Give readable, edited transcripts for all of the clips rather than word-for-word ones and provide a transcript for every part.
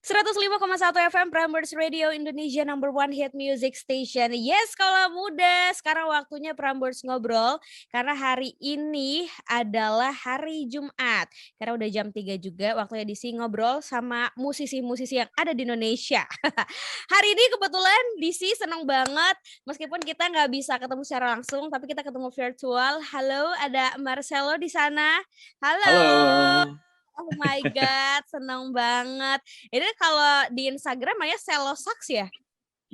105,1 FM Prambors Radio Indonesia number one hit music station. Yes, kalau muda, sekarang waktunya Prambors ngobrol. Karena hari ini adalah hari Jumat. Karena udah jam 3 juga, waktunya DC ngobrol sama musisi-musisi yang ada di Indonesia. Hari ini kebetulan DC seneng banget. Meskipun kita nggak bisa ketemu secara langsung, tapi kita ketemu virtual. Halo, ada Marcelo di sana. Halo. Halo. Oh my God, seneng banget. Ini kalau di Instagram namanya Selosax ya?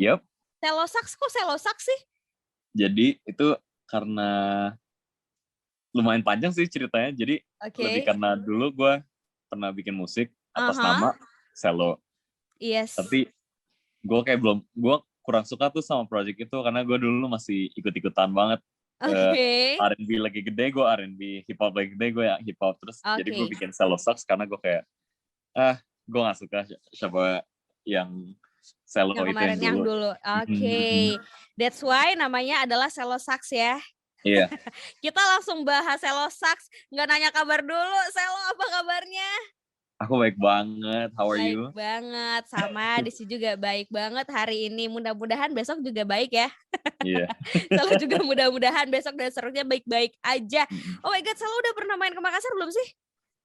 Yup. Selosax, kok Selosax sih? Jadi itu karena lumayan panjang sih ceritanya. Jadi lebih karena dulu gue pernah bikin musik atas nama Selo. Yes. Tapi gue kurang suka tuh sama project itu karena gue dulu masih ikut-ikutan banget. R&B lagi gede, gue R&B, hip hop lagi gede, gue ya hip hop terus. Jadi gue bikin Selosax karena gue kayak gue nggak suka siapa yang Selo itu yang dulu. That's why namanya adalah Selosax ya. Iya. Kita langsung bahas Selosax, nggak nanya kabar dulu. Selo, apa kabarnya? Aku baik banget. How are you? Baik banget, sama di sini juga baik banget hari ini. Mudah-mudahan besok juga baik ya. Iya. Selo juga mudah-mudahan besok dan seterusnya baik-baik aja. Oh my God, Selo udah pernah main ke Makassar belum sih?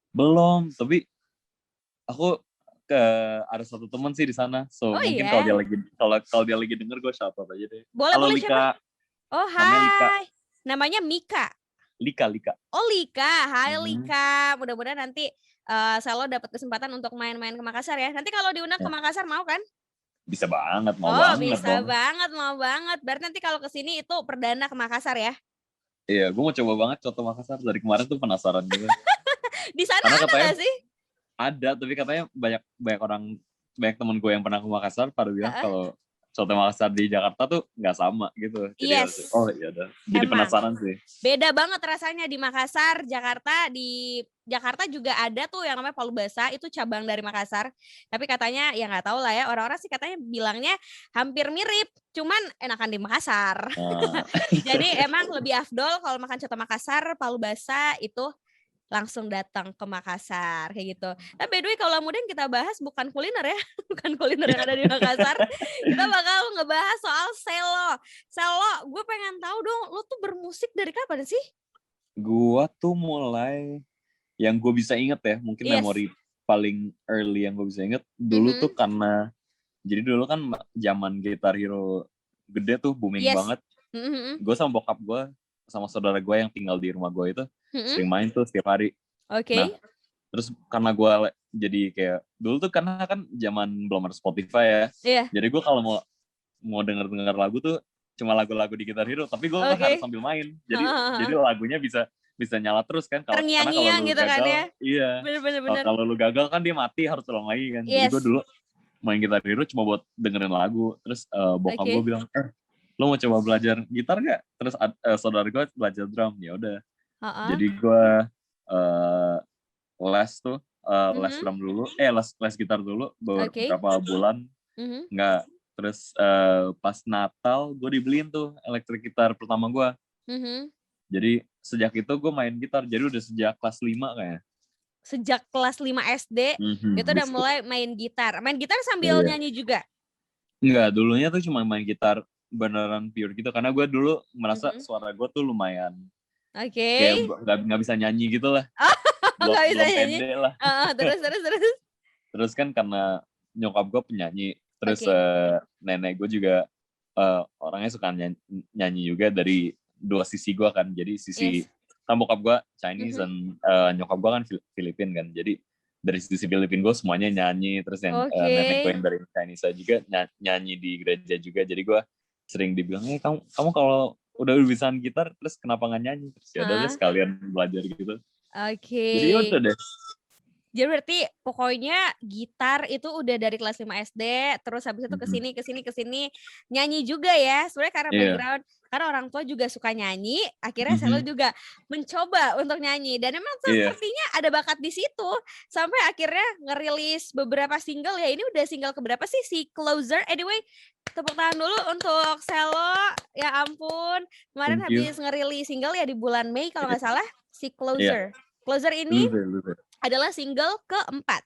Belum, tapi aku ada satu teman sih di sana. So mungkin kalau dia lagi denger gue shout out aja deh. Boleh, halo boleh. Lika. Oh hai. Namanya Mika. Lika. Oh Lika, hai Lika. Mudah-mudahan nanti Selo dapat kesempatan untuk main-main ke Makassar ya. Nanti kalau diundang ke Makassar mau kan? Bisa banget, mau banget. Mau banget. Berarti nanti kalau kesini itu perdana ke Makassar ya? Iya, gue mau coba banget coto Makassar. Dari kemarin tuh penasaran juga. Di sana ada nggak sih? Ada, tapi katanya banyak temen gue yang pernah ke Makassar pada bilang kalau soto Makassar di Jakarta tuh nggak sama gitu. Jadi jadi penasaran sih. Beda banget rasanya di Makassar, Jakarta. Di Jakarta juga ada tuh yang namanya palu basah, itu cabang dari Makassar. Tapi katanya ya nggak tahu lah ya, orang-orang sih katanya bilangnya hampir mirip, cuman enakan di Makassar. Jadi emang lebih afdol kalau makan coto Makassar, palu basah itu langsung datang ke Makassar kayak gitu. Tapi by the way kalau mudah kita bahas bukan kuliner ya, bukan kuliner yang ada di Makassar. Kita bakal ngebahas soal Selo. Selo, gue pengen tahu dong, lu tuh bermusik dari kapan sih? Gue tuh mulai yang gue bisa inget ya, mungkin memori paling early yang gue bisa inget dulu tuh karena jadi dulu kan zaman Guitar Hero gede tuh booming banget. Gue sama bokap gue sama saudara gue yang tinggal di rumah gue itu sering main tuh setiap hari. Nah, terus karena gue jadi kayak dulu tuh karena kan zaman belum ada Spotify ya. Jadi gue kalau mau denger lagu tuh cuma lagu-lagu di Guitar Hero, tapi gue harus sambil main. Jadi lagunya bisa nyala terus kan. Karena kalau lu gitu gagal, kan ya? iya. Kalau lu gagal kan dia mati, harus ulang lagi kan. Jadi gue dulu main Guitar Hero cuma buat dengerin lagu. Terus bokap gue bilang, lo mau coba belajar gitar gak? Terus saudara gue belajar drum, ya udah. Jadi gue les tuh, les drum dulu, les gitar dulu beberapa bulan, nggak. Terus pas Natal gue dibeliin tuh elektrik gitar pertama gue. Jadi sejak itu gue main gitar, jadi udah sejak kelas 5 kayaknya. Sejak kelas 5 SD, itu udah mulai main gitar. Main gitar sambil nyanyi juga? Enggak, dulunya tuh cuma main gitar beneran pure gitu, karena gue dulu merasa suara gue tuh lumayan kayak nggak bisa nyanyi gitu lah. Nggak bisa nyanyi. Pede lah. Terus kan karena nyokap gue penyanyi, terus nenek gue juga orangnya suka nyanyi juga dari dua sisi gue kan. Jadi sisi kan bokap gue Chinese dan nyokap gue kan Filipin kan. Jadi dari sisi Filipin gue semuanya nyanyi. Terus yang nenek gue yang dari Chinese juga nyanyi di gereja juga. Jadi gue sering dibilang, kamu kalau udah bisa gitar, terus kenapa nggak nyanyi? Terus ya udah sekalian belajar gitu. Jadi udah deh. Jadi berarti pokoknya gitar itu udah dari kelas 5 SD, terus habis itu kesini nyanyi juga ya. Sebenarnya karena background, karena orang tua juga suka nyanyi, akhirnya Selo juga mencoba untuk nyanyi. Dan emang sepertinya ada bakat di situ. Sampai akhirnya ngerilis beberapa single ya. Ini udah single keberapa sih si Closer? Anyway, tepuk tangan dulu untuk Selo. Ya ampun, kemarin habis ngerilis single ya di bulan Mei kalau nggak salah, si Closer. Closer ini adalah single keempat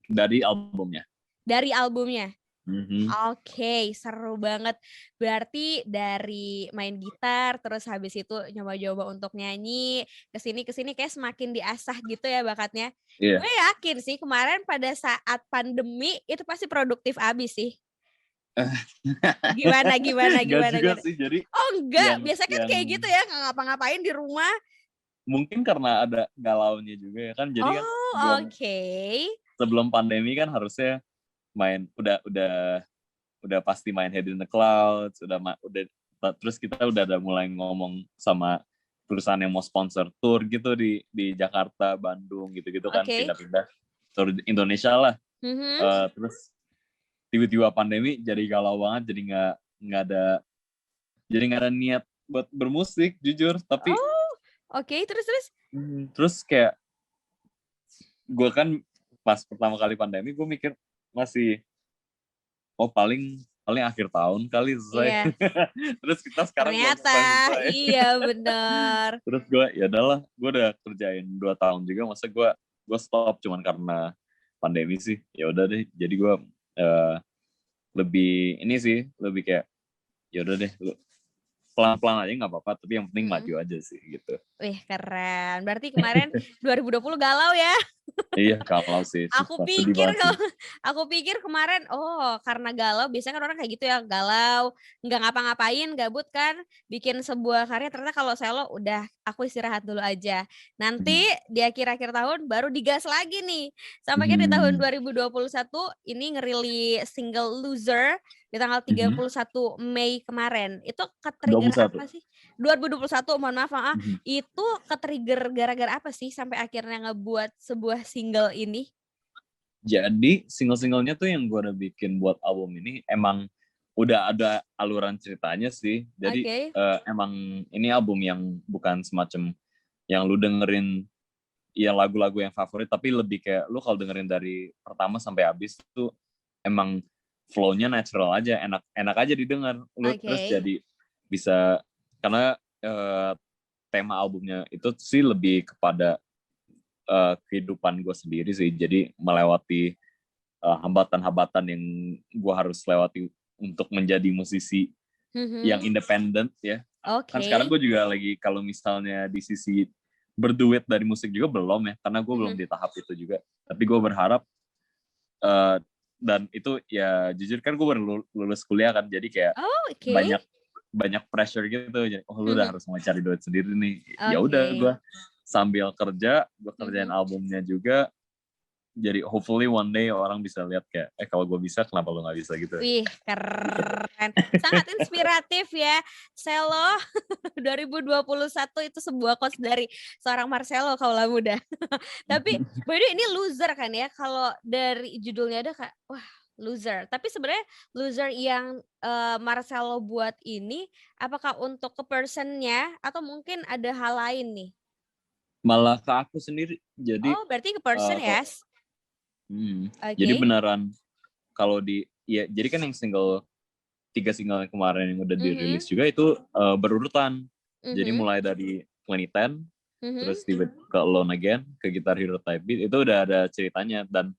dari albumnya. Dari albumnya? Mhm. Oke, seru banget. Berarti dari main gitar, terus habis itu nyoba-nyoba untuk nyanyi, ke sini kayak semakin diasah gitu ya bakatnya. Iya. Gue yakin sih kemarin pada saat pandemi itu pasti produktif abis sih. Gimana gimana Enggak gimana juga gimana? sih, jadi Oh enggak, yang biasanya kan yang kayak gitu ya, nggak ngapa-ngapain di rumah. mungkin karena ada galaunya juga ya kan, jadi kan Oh, sebelum oke. sebelum pandemi kan harusnya main udah pasti main Head in the Clouds, terus kita udah ada mulai ngomong sama perusahaan yang mau sponsor tour gitu di Jakarta, Bandung gitu-gitu kan, Oke. pindah-pindah tour Indonesia lah. Mhm. Terus tiba-tiba pandemi jadi galau banget, jadi nggak ada niat buat bermusik jujur. Tapi Oh, oke, terus terus? terus kayak gue kan pas pertama kali pandemi gue mikir masih paling paling akhir tahun kali selesai. Iya, Terus kita sekarang belum ternyata selesai. iya bener. Terus gue ya udahlah, gue udah kerjain 2 tahun juga, masa gue stop cuman karena pandemi sih. Ya udah deh, jadi gue lebih ini sih, lebih kayak ya udah deh, pelan-pelan aja nggak apa-apa, tapi yang penting Mhm. maju aja sih gitu. Wih keren, berarti kemarin 2020 galau ya? Iya, kalau sih Aku susah, sedih pikir banget sih. aku pikir kemarin, oh karena galau, biasanya kan orang kayak gitu ya, galau, nggak ngapa-ngapain, gabut kan, bikin sebuah karya, ternyata kalau selo udah aku istirahat dulu aja. Nanti Mhm. di akhir-akhir tahun baru digas lagi nih. Sampai kan di tahun Mhm. 2021 ini ngerilis single Loser di tanggal Mhm. 31 Mei kemarin. Itu ke-trigger 21. apa sih? 2021, mohon maaf, heeh. Mhm. Itu ke-trigger gara-gara apa sih sampai akhirnya ngebuat sebuah single ini? Jadi single-singlenya tuh yang gue udah bikin buat album ini emang udah ada aluran ceritanya sih. Jadi Oke. emang ini album yang bukan semacam yang lu dengerin ya lagu-lagu yang favorit, tapi lebih kayak lu kalau dengerin dari pertama sampai habis tuh emang flow-nya natural aja, enak aja didengar. Lu terus Oke. jadi bisa, karena tema albumnya itu sih lebih kepada kehidupan gue sendiri sih. Jadi melewati hambatan-hambatan yang gue harus lewati untuk menjadi musisi yang Mhm. independen ya. Kan sekarang Oke. gue juga lagi, kalau misalnya di sisi berduet dari musik juga belum ya, karena gue belum Mhm. di tahap itu juga. Tapi gue berharap, eh, dan itu ya jujur kan gue baru lulus kuliah kan, jadi kayak Oh, oke. banyak banyak pressure gitu. Jadi, lu udah Mhm. harus mau cari duit sendiri nih. Ya udah, gue Oke. sambil kerja, gue kerjain Mhm. albumnya juga. Jadi hopefully one day orang bisa lihat kayak, kalau gue bisa, kenapa lu nggak bisa gitu. Wih, keren. Sangat inspiratif ya, Selo. 2021 itu sebuah quotes dari seorang Marcelo Kaula Muda. Tapi by the way ini Loser kan ya, kalau dari judulnya ada kayak, wah loser. Tapi sebenarnya loser yang, Marcelo buat ini, apakah untuk ke person-nya atau mungkin ada hal lain nih? Malah ke aku sendiri. Jadi Oh berarti ke person kok ya? jadi Oke. beneran kalau ya jadi kan yang 3 single yang kemarin yang udah Mhm. dirilis juga itu berurutan. Jadi Mhm. mulai dari 2010, Mhm. terus tiba ke Alone Again, ke Guitar Hero Type Beat, itu udah ada ceritanya. Dan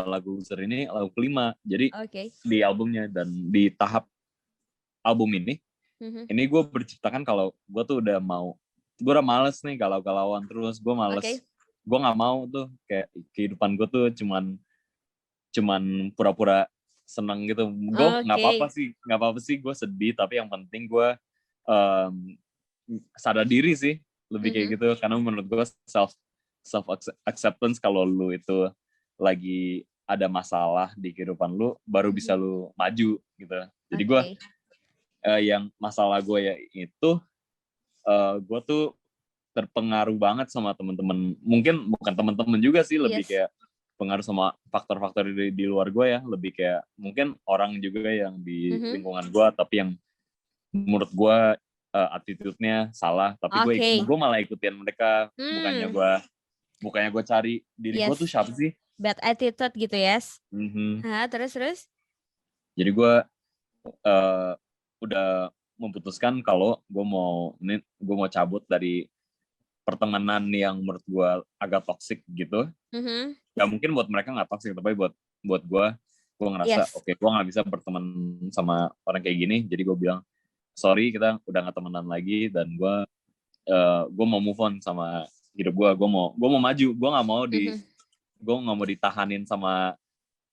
lagu Loser ini lagu kelima. Jadi Oke. di albumnya, dan di tahap album Mhm. ini gue berciptakan kalau gue udah males nih galau-galauan terus. Gue males, Oke. gue nggak mau tuh kayak kehidupan gue tuh cuman cuman pura-pura seneng gitu. Gue Oke. nggak apa-apa sih gue sedih, tapi yang penting gue um, sadar diri sih, lebih kayak Mhm. gitu. Karena menurut gue self acceptance, kalau lu itu lagi ada masalah di kehidupan lu, baru bisa Mhm. lu maju gitu. Jadi gue Oke. yang masalah gue ya itu, gue tuh terpengaruh banget sama temen-temen. Mungkin bukan temen-temen juga sih, lebih Yes. kayak pengaruh sama faktor-faktor di luar gue ya. Lebih kayak mungkin orang juga yang di Mhm. lingkungan gue, tapi yang menurut gue attitude-nya salah. Tapi Oke. gue malah ikutin mereka. Bukannya Mmm. gue bukannya gue cari diri gue tuh Yes. siapa sih. Bad attitude gitu yes. Mhm. Heeh, terus terus? Jadi gue uh, udah memutuskan kalau gue mau cabut dari pertemanan yang menurut gue agak toksik gitu. Mhm. Ya mungkin buat mereka nggak toksik, tapi buat gue Gue ngerasa oke, gue nggak bisa berteman sama orang kayak gini, jadi gue bilang sorry, kita udah nggak temenan lagi, dan gue mau move on sama hidup gue mau maju, gue nggak mau ditahanin sama,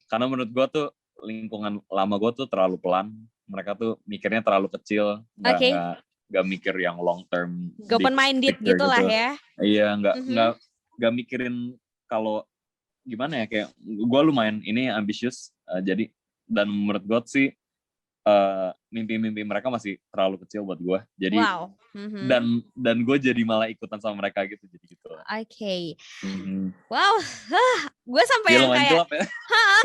karena menurut gue tuh lingkungan lama gue tuh terlalu pelan, mereka tuh mikirnya terlalu kecil, nggak mikir yang long term, open minded gitu lah ya. Iya, nggak mikirin kalau gimana ya, kayak gue lumayan ini ambisius, jadi dan menurut gue sih mimpi-mimpi mereka masih terlalu kecil buat gue, jadi dan gue jadi malah ikutan sama mereka gitu, jadi gitu. Oke. Wow, gue sampai yang kayak ya?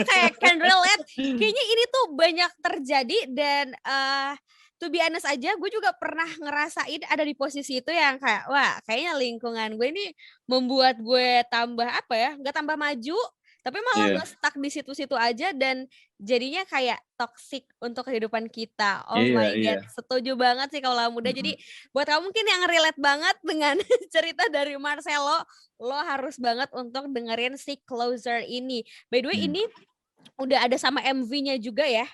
kayak can relate. Kayaknya ini tuh banyak terjadi, dan to be honest aja, gue juga pernah ngerasain ada di posisi itu yang kayak, wah kayaknya lingkungan gue ini membuat gue tambah apa ya, nggak tambah maju, tapi malah nge-stuck di situ-situ aja, dan jadinya kayak toxic untuk kehidupan kita. Oh my God, setuju banget sih kalau muda. Jadi buat kamu mungkin yang relate banget dengan cerita dari Marcelo, lo harus banget untuk dengerin si Closer ini. By the way, ini udah ada sama MV-nya juga ya?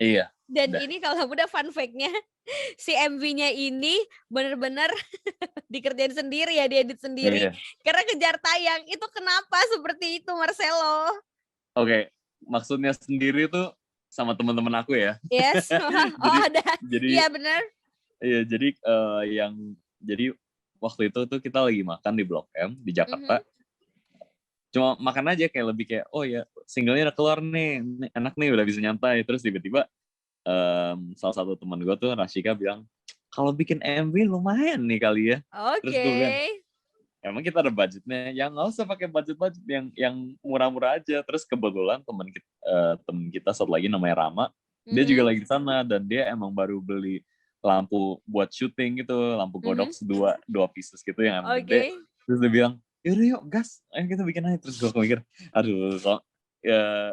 Iya. Dan ini kalau udah fun fact-nya, si MV-nya ini bener-bener dikerjain sendiri ya, diedit sendiri. Karena kejar tayang. Itu kenapa seperti itu, Marcelo? Oke, maksudnya sendiri tuh sama teman-teman aku ya. Yes. Iya benar. Iya, jadi waktu itu tuh kita lagi makan di Blok M di Jakarta. Cuma makan aja, kayak lebih kayak, oh ya singlenya udah keluar nih, enak nih, udah bisa nyantai. Terus tiba-tiba salah satu teman gue tuh, Rashika, bilang kalau bikin MV lumayan nih kali ya. Terus gue bilang, emang kita ada budgetnya? Ya nggak usah pakai budget yang murah-murah aja. Terus kebetulan teman kita satu lagi namanya Rama, dia juga lagi di sana, dan dia emang baru beli lampu buat syuting gitu, lampu Godox dua pieces gitu yang emang gede. Terus dia bilang, yaudah yuk gas, ayo kita bikin aja. Terus gue mikir, aduh kok ya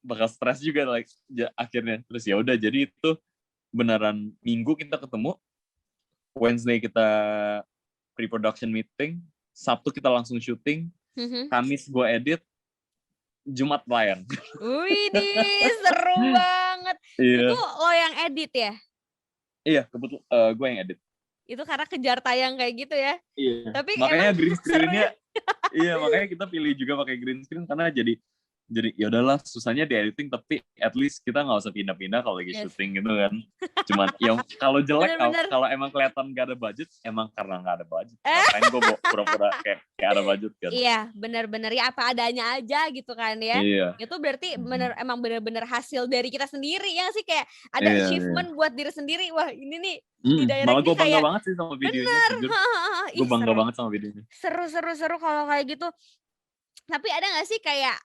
bakal stres juga akhirnya. Terus ya udah, jadi itu beneran Minggu kita ketemu, Wednesday kita pre-production meeting, Sabtu kita langsung syuting, Kamis gue edit, Jumat tayang. Wih, seru banget. Itu lo yang edit ya? Iya, kebetulan gue yang edit. Itu karena kejar tayang kayak gitu ya? Iya. Tapi makanya green screen-nya iya, makanya kita pilih juga pakai green screen, karena jadi ya udahlah, susahnya di editing, tapi at least kita nggak usah pindah-pindah kalau lagi syuting gitu kan. Cuman ya kalau jelek, kalau emang kelihatan nggak ada budget, emang karena nggak ada budget. Makanya gue pura-pura kayak ada budget kan. Iya, benar-benar ya apa adanya aja gitu kan ya. Iya. Itu berarti emang benar-benar hasil dari kita sendiri ya sih, kayak ada achievement buat diri sendiri. Wah ini nih di daerah malah gue bangga kayak, banget sih sama videonya. Gue bangga banget sama videonya. Seru kalau kayak gitu. Tapi ada gak sih kayak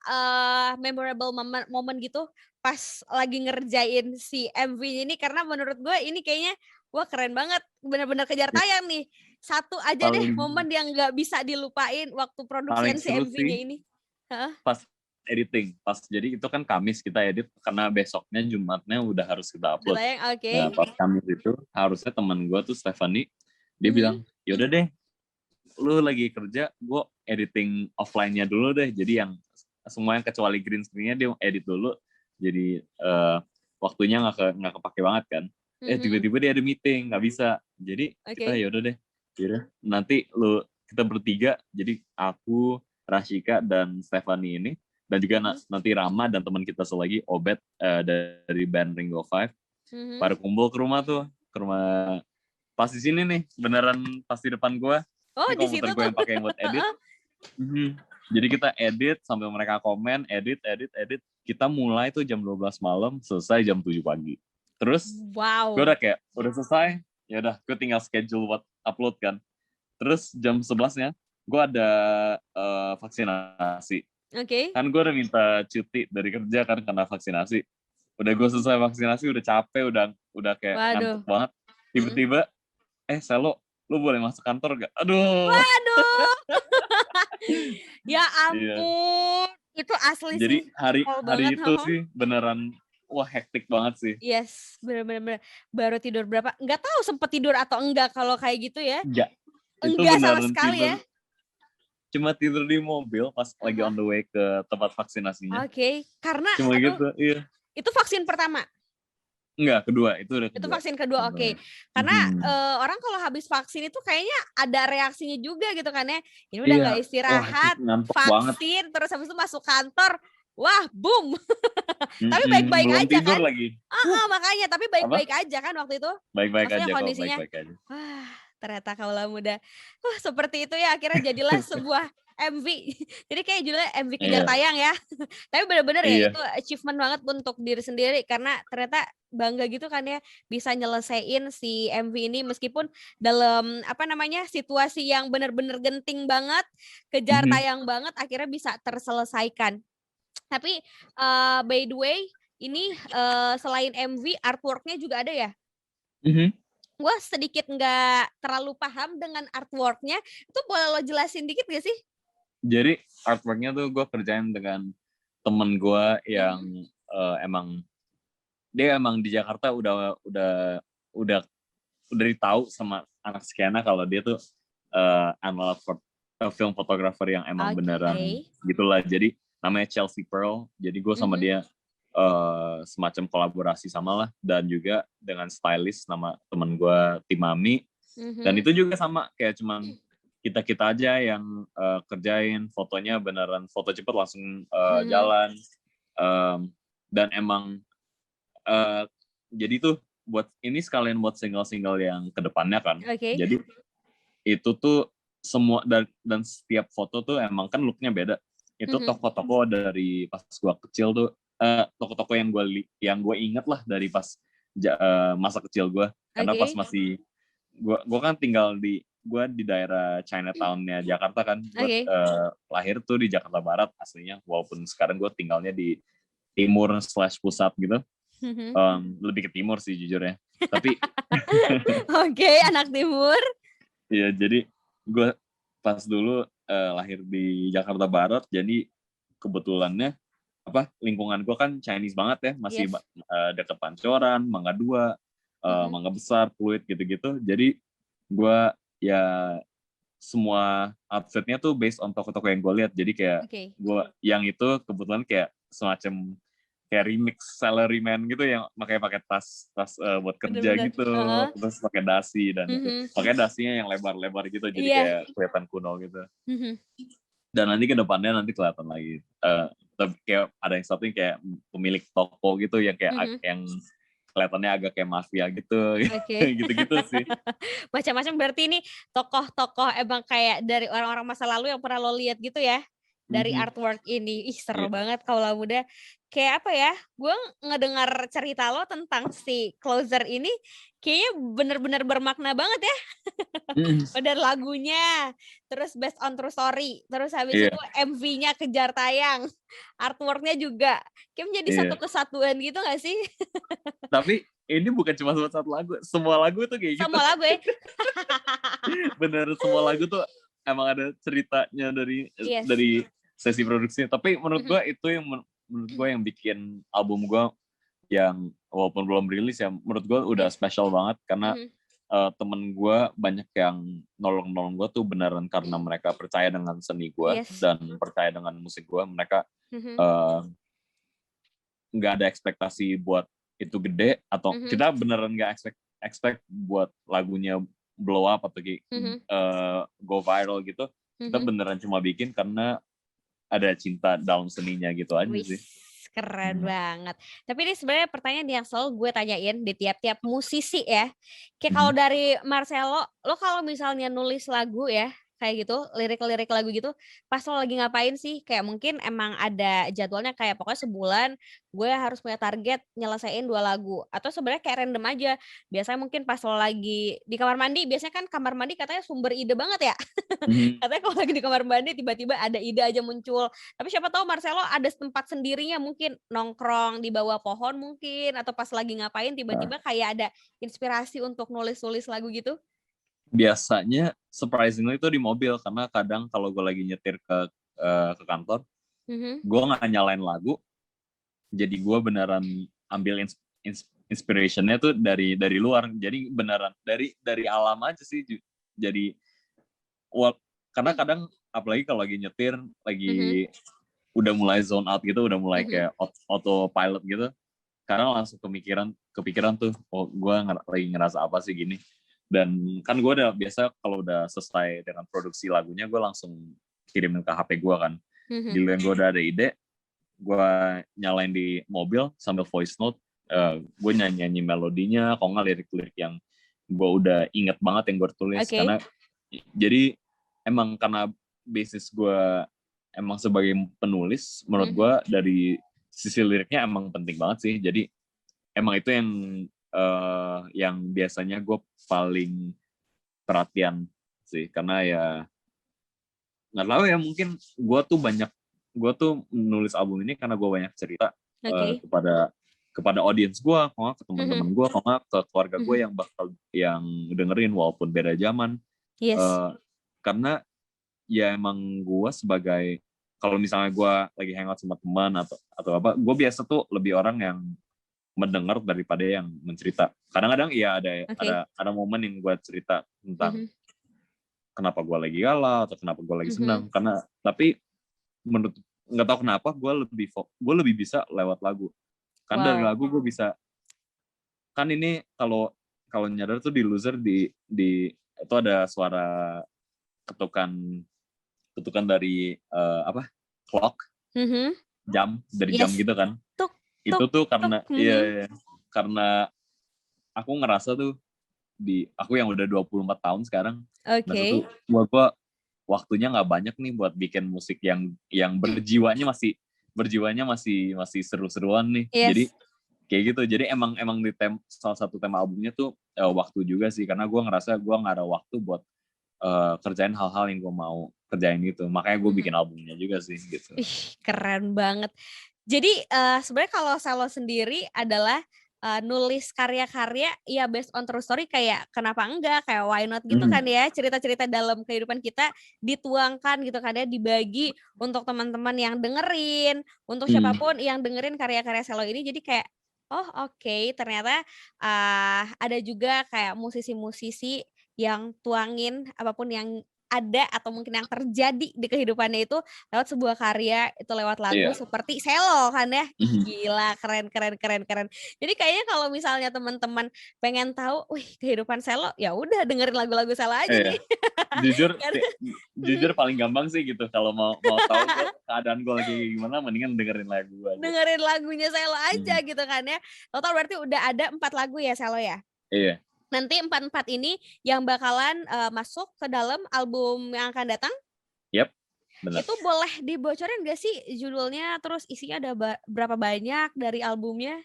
memorable moment gitu pas lagi ngerjain si MV ini? Karena menurut gue ini kayaknya wah keren banget, benar-benar kejar tayang nih. Satu aja deh momen yang gak bisa dilupain waktu produksian si MV-nya ini. Pas editing, jadi itu kan Kamis kita edit, karena besoknya Jumatnya udah harus kita upload. Nah pas Kamis itu harusnya teman gue tuh Stephanie, dia bilang yaudah deh, lu lagi kerja, gue editing offline-nya dulu deh. Jadi yang semuanya kecuali green screen-nya dia edit dulu. Jadi waktunya nggak kepake banget kan. Tiba-tiba dia ada meeting, nggak bisa. Jadi kita yaudah deh. Yaudah, nanti kita bertiga. Jadi aku, Rashika, dan Stephanie ini, dan juga nanti Rama dan teman kita lagi, Obed dari band Ringo Five, pada kumpul ke rumah pas di sini nih, beneran pas di depan gue. Oh, di situ gue yang pakai buat edit. Jadi kita edit sambil mereka komen, edit. Kita mulai tuh jam 12 malam, selesai jam 7 pagi. Terus gue udah kayak, udah selesai, ya udah gue tinggal schedule buat upload kan. Terus jam 11-nya gue ada vaksinasi. Kan gue udah minta cuti dari kerja kan karena vaksinasi. Udah gue selesai vaksinasi, udah capek, udah kayak ngantuk banget. Tiba-tiba, Selo, lu boleh masuk kantor gak? Aduh. Waduh. Ya ampun. Itu asli sih. Jadi hari itu sih beneran hektik banget sih. Yes, bener-bener. Baru tidur berapa? Nggak tahu sempet tidur atau enggak kalau kayak gitu ya. Enggak. Enggak sama sekali ya. cuma tidur di mobil pas lagi on the way ke tempat vaksinasinya. Oke, karena Cuma gitu, iya. itu vaksin pertama. Enggak, kedua, itu udah Itu kedua. vaksin kedua, oke. Karena orang kalau habis vaksin itu kayaknya ada reaksinya juga gitu kan ya. Ini udah nggak Iya, wah itu istirahat, ngantuk banget. vaksin, terus habis itu masuk kantor, wah boom. Tapi baik-baik Belum aja tidur kan? lagi. Makanya, tapi Apa? baik-baik aja kan waktu itu? Baik-baik Maksudnya aja kok, kondisinya, baik-baik aja. wah ternyata kaulah muda. Wah seperti itu ya, akhirnya jadilah sebuah MV. Jadi kayak judulnya MV Kejar Iya, Tayang ya. Tapi bener-bener ya iya. itu achievement banget untuk diri sendiri karena ternyata bangga gitu kan ya bisa nyelesain si MV ini meskipun dalam apa namanya situasi yang bener-bener genting banget, kejar tayang banget akhirnya bisa terselesaikan. Tapi by the way ini selain MV artwork-nya juga ada ya? Gue sedikit nggak terlalu paham dengan artwork-nya, itu boleh lo jelasin dikit gak sih? Jadi artwork-nya tuh gue kerjain dengan temen gue yang emang dia emang di Jakarta udah ditahu sama anak skena kalau dia tuh analog film fotografer yang emang beneran gitulah. Jadi namanya Chelsea Pearl. Jadi gue sama dia semacam kolaborasi sama lah, dan juga dengan stylist nama temen gue Timami. Dan itu juga sama kayak cuman kita aja yang kerjain fotonya, beneran foto cepet langsung jalan. Dan emang jadi tuh buat ini sekalian buat single-single yang kedepannya kan. Jadi itu tuh semua dan setiap foto tuh emang kan looknya beda. Itu toko-toko dari pas gua kecil tuh toko-toko yang gue inget lah dari pas masa kecil gue. Karena pas masih gue kan tinggal di daerah Chinatown-nya Jakarta kan. Gue lahir tuh di Jakarta Barat aslinya, walaupun sekarang gue tinggalnya di timur/pusat gitu. Lebih ke timur sih jujur ya. Tapi anak timur. Iya, jadi gue pas dulu lahir di Jakarta Barat, jadi kebetulannya lingkungan gue kan Chinese banget ya, masih deket Pancoran, Mangga 2, Mangga Besar, Pluit gitu-gitu. Jadi gue ya semua outfitnya tuh based on toko-toko yang gue lihat. Jadi kayak gue yang itu kebetulan kayak semacam kayak remix salaryman gitu yang pakai tas buat kerja gitu, terus pakai dasi dan pakai dasinya yang lebar-lebar gitu, jadi kayak kelihatan kuno gitu. Dan nanti ke depannya nanti kelihatan lagi. Kayak ada yang satu yang kayak pemilik toko gitu yang kayak yang kelihatannya agak kayak mafia gitu. Gitu-gitu sih. Macam-macam berarti ini tokoh-tokoh emang kayak dari orang-orang masa lalu yang pernah lo lihat gitu ya. Dari artwork ini. Ih seru banget Kaulah Muda. Kayak apa ya, gue ngedengar cerita lo tentang si Closer ini kayaknya bener-bener bermakna banget ya. Udah lagunya, terus based on true story, terus habis itu MV-nya Kejar Tayang, artwork-nya juga. Kayak menjadi satu kesatuan gitu gak sih? Tapi ini bukan cuma satu lagu, semua lagu tuh kayak gitu. Semua lagu ya? Bener, semua lagu tuh emang ada ceritanya dari sesi produksinya. Tapi menurut gue itu yang yang bikin album gue yang walaupun belum rilis ya, menurut gue udah spesial banget karena temen gue banyak yang nolong gue tuh beneran karena mereka percaya dengan seni gue dan percaya dengan musik gue. Mereka nggak ada ekspektasi buat itu gede atau kita beneran nggak expect buat lagunya blow up atau go viral gitu. Kita beneran cuma bikin karena ada cinta dalam seninya gitu aja sih. Keren banget. Tapi ini sebenarnya pertanyaan yang selalu gue tanyain di tiap-tiap musisi ya. Kayak kalau dari Marcelo, lo kalau misalnya nulis lagu ya, kayak gitu, lirik-lirik lagu gitu, pas lo lagi ngapain sih? Kayak mungkin emang ada jadwalnya kayak pokoknya sebulan gue harus punya target nyelesain 2 lagu. Atau sebenarnya kayak random aja. Biasanya mungkin pas lo lagi di kamar mandi, biasanya kan kamar mandi katanya sumber ide banget ya. Katanya kalau lagi di kamar mandi tiba-tiba ada ide aja muncul. Tapi siapa tahu Marcelo ada tempat sendirinya, mungkin nongkrong di bawah pohon mungkin, atau pas lagi ngapain tiba-tiba kayak ada inspirasi untuk nulis-nulis lagu gitu. Biasanya surprisingly itu di mobil, karena kadang kalau gue lagi nyetir ke kantor, gue nggak nyalain lagu, jadi gue beneran ambil inspirationnya tuh dari luar, jadi beneran dari alam aja sih. Jadi karena kadang apalagi kalau lagi nyetir, lagi udah mulai zone out gitu, udah mulai kayak autopilot gitu, karena langsung kepikiran tuh, oh gue lagi ngerasa apa sih gini. Dan kan gue udah biasa kalau udah selesai dengan produksi lagunya, gue langsung kirimin ke HP gue kan. Giliran gue udah ada ide, gue nyalain di mobil sambil voice note, gue nyanyi melodinya, kalau nggak lirik-lirik yang gue udah inget banget yang gue tulis. Karena jadi emang karena basis gue emang sebagai penulis, menurut gue dari sisi liriknya emang penting banget sih. Jadi emang itu yang biasanya gue paling perhatian sih, karena ya nggak tahu ya, mungkin gue tuh menulis album ini karena gue banyak cerita kepada audiens gue, kalau nggak ke teman-teman gue, kalau nggak ke keluarga gue yang dengerin walaupun beda zaman. Karena ya emang gue sebagai, kalau misalnya gue lagi hangout sama teman atau apa, gue biasa tuh lebih orang yang mendengar daripada yang mencerita. Kadang-kadang iya ada momen yang gue cerita tentang kenapa gue lagi galau atau kenapa gue lagi senang. Tapi menurut, nggak tahu kenapa gue lebih bisa lewat lagu. Kan dari lagu gue bisa, kan ini kalau nyadar tuh di Loser di itu ada suara ketukan dari clock, jam jam gitu kan. Itu tuh karena karena aku ngerasa tuh aku yang udah 24 tahun sekarang, ngerasa tuh gue waktunya nggak banyak nih buat bikin musik yang berjiwanya masih seru-seruan nih. Jadi kayak gitu. Jadi emang di salah satu tema albumnya tuh waktu juga sih, karena gue ngerasa gue nggak ada waktu buat kerjain hal-hal yang gue mau kerjain gitu. Makanya gue bikin albumnya juga sih gitu. Ih, keren banget. Jadi sebenarnya kalau Selo sendiri adalah nulis karya-karya ya based on true story, kayak kenapa enggak, kayak why not gitu kan ya, cerita-cerita dalam kehidupan kita dituangkan gitu kan ya, dibagi untuk teman-teman yang dengerin, untuk siapapun yang dengerin karya-karya Selo ini. Jadi kayak oh oke, ternyata ada juga kayak musisi-musisi yang tuangin apapun yang ada atau mungkin yang terjadi di kehidupannya itu lewat sebuah karya, itu lewat lagu seperti Selo kan ya. Gila, keren. Jadi kayaknya kalau misalnya teman-teman pengen tahu, wih kehidupan Selo, ya udah dengerin lagu-lagu Selo aja nih. Jujur paling gampang sih gitu, kalau mau tahu keadaan gue lagi gimana, mendingan dengerin lagu aja. Dengerin lagunya Selo aja gitu kan ya. Total berarti udah ada 4 lagu ya Selo ya? Iya. Nanti 4 ini yang bakalan masuk ke dalam album yang akan datang? Yep, benar. Itu boleh dibocorin gak sih judulnya, terus isinya ada berapa banyak dari albumnya?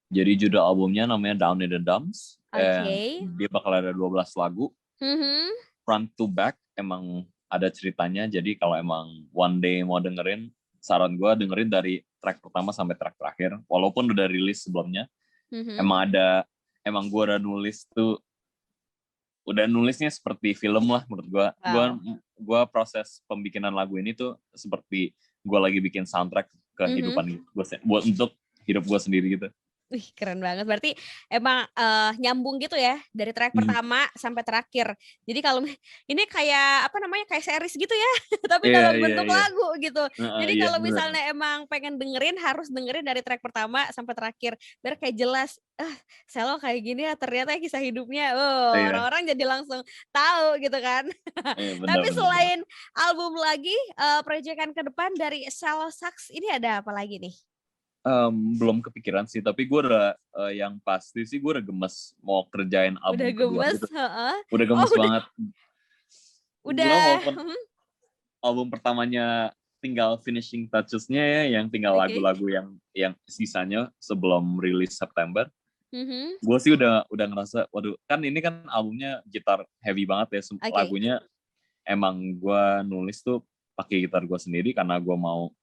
Jadi judul albumnya namanya Down in the Dumps. Dia bakal ada 12 lagu. Front to back, emang ada ceritanya. Jadi kalau emang one day mau dengerin, saran gue dengerin dari track pertama sampai track terakhir. Walaupun udah rilis sebelumnya. Emang gue udah nulisnya seperti film lah menurut gue. Gue proses pembikinan lagu ini tuh seperti gue lagi bikin soundtrack kehidupan gue, buat untuk hidup gue sendiri gitu. Wih, keren banget. Berarti emang nyambung gitu ya dari track pertama sampai terakhir. Jadi kalau ini kayak kayak series gitu ya, tapi dalam bentuk lagu gitu. Jadi kalau misalnya emang pengen dengerin, harus dengerin dari track pertama sampai terakhir biar kayak jelas, Selo kayak gini ya ternyata kisah hidupnya. Orang-orang jadi langsung tahu gitu kan. Tapi selain album lagi, proyekan ke depan dari Selo Sax ini ada apa lagi nih? Belum kepikiran sih, tapi gue udah yang pasti sih gue udah gemes mau kerjain album kedua gitu. Udah gemes banget. Album pertamanya tinggal finishing touches-nya ya, yang tinggal lagu-lagu yang sisanya sebelum rilis September. Gue sih udah ngerasa, waduh, kan ini kan albumnya gitar heavy banget ya, lagunya emang gue nulis tuh pakai gitar gue sendiri karena gue mau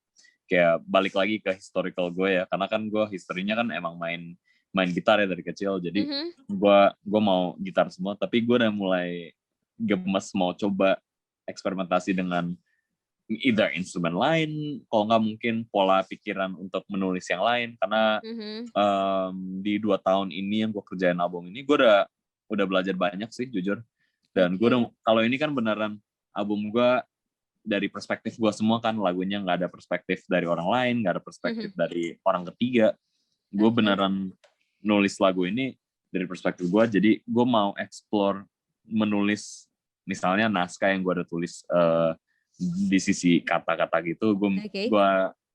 kayak balik lagi ke historical gue ya, karena kan gue historinya kan emang main gitar ya dari kecil, jadi gue mau gitar semua. Tapi gue udah mulai gemes mau coba eksperimentasi dengan either instrumen lain, kalau nggak mungkin pola pikiran untuk menulis yang lain, karena di 2 tahun ini yang gue kerjain album ini, gue udah belajar banyak sih jujur. Dan gue kalau ini kan beneran album gue dari perspektif gue semua kan, lagunya nggak ada perspektif dari orang lain, nggak ada perspektif dari orang ketiga. Gue beneran nulis lagu ini dari perspektif gue, jadi gue mau explore menulis misalnya naskah yang gue ada tulis di sisi kata-kata gitu, gue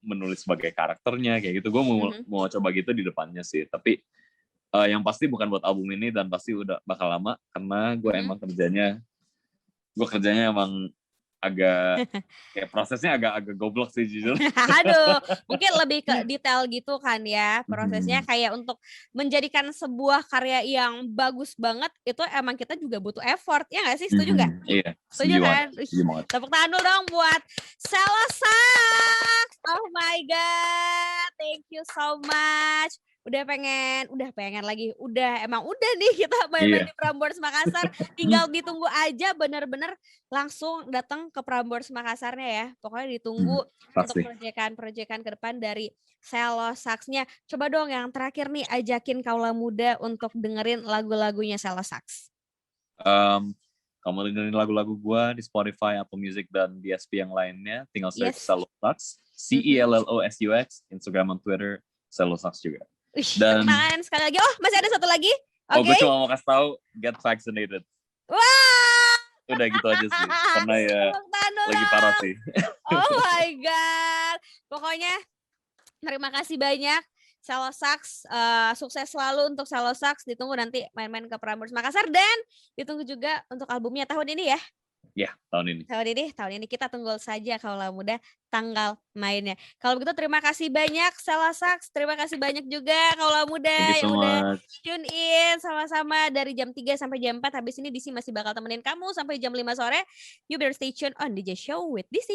menulis sebagai karakternya kayak gitu. Gue mau coba gitu di depannya sih, tapi yang pasti bukan buat album ini dan pasti udah bakal lama karena gue emang kerjanya emang agak kayak prosesnya agak goblok sih jujur. Aduh, mungkin lebih ke detail gitu kan ya prosesnya, kayak untuk menjadikan sebuah karya yang bagus banget itu emang kita juga butuh effort, ya nggak sih? Setuju nggak? Iya, Setuju kan? banget. Tepuk tangan dulu dong buat Cello Sax. Oh my god, thank you so much. Udah pengen lagi, emang udah nih kita main-main di Prambors Makassar, tinggal ditunggu aja bener-bener langsung datang ke Prambors Makassarnya ya. Pokoknya ditunggu untuk proyekan ke depan dari Cello Sax-nya. Coba dong yang terakhir nih ajakin kaula muda untuk dengerin lagu-lagunya Cello Sax. Kamu dengerin lagu-lagu gue di Spotify, Apple Music, dan DSP yang lainnya. Tinggal search Cello Sax, CELLOSUX, Instagram dan Twitter, Cello Sax juga. Dan sekali lagi, masih ada satu lagi. Gue cuma mau kasih tahu, get vaccinated. Wah, udah gitu aja sih, karena ya lagi parah sih. Oh my god, pokoknya terima kasih banyak Cello Sax, sukses selalu untuk Cello Sax. Ditunggu nanti main-main ke Prambors Makassar dan ditunggu juga untuk albumnya tahun ini ya. Ya, tahun ini kita tunggu saja kaula muda tanggal mainnya. Kalau begitu terima kasih banyak Cello Sax, terima kasih banyak juga kaula muda yang udah tune in sama-sama dari jam 3 sampai jam 4. Habis ini DC masih bakal temenin kamu sampai jam 5 sore. You better stay tune on DJ Show with DC.